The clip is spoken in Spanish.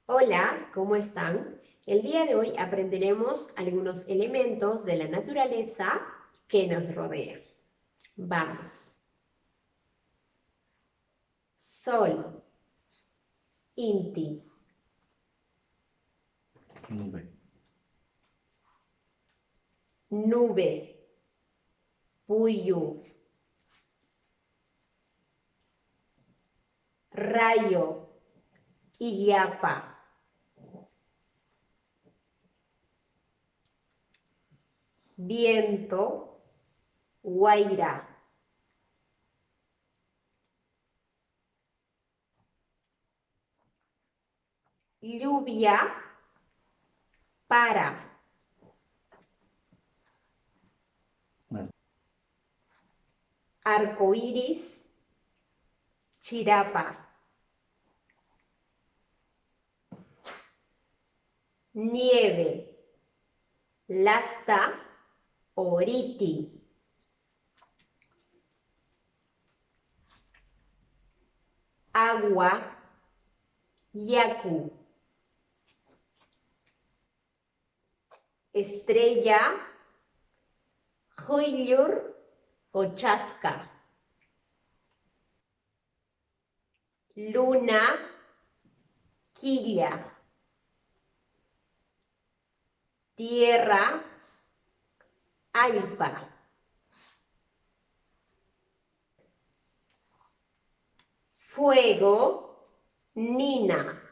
Hola, ¿cómo están? El día de hoy aprenderemos algunos elementos de la naturaleza que nos rodea. Vamos. Sol, Inti, Nube, nube, Puyu, rayo, Illapa, viento, Guaira, lluvia, Para, bueno, arco iris, Chirapa, nieve, Lasta, Oriti, agua, Yaku, estrella, Huyur o Chasca, luna, Quilla, tierra, Alpa, fuego, Nina,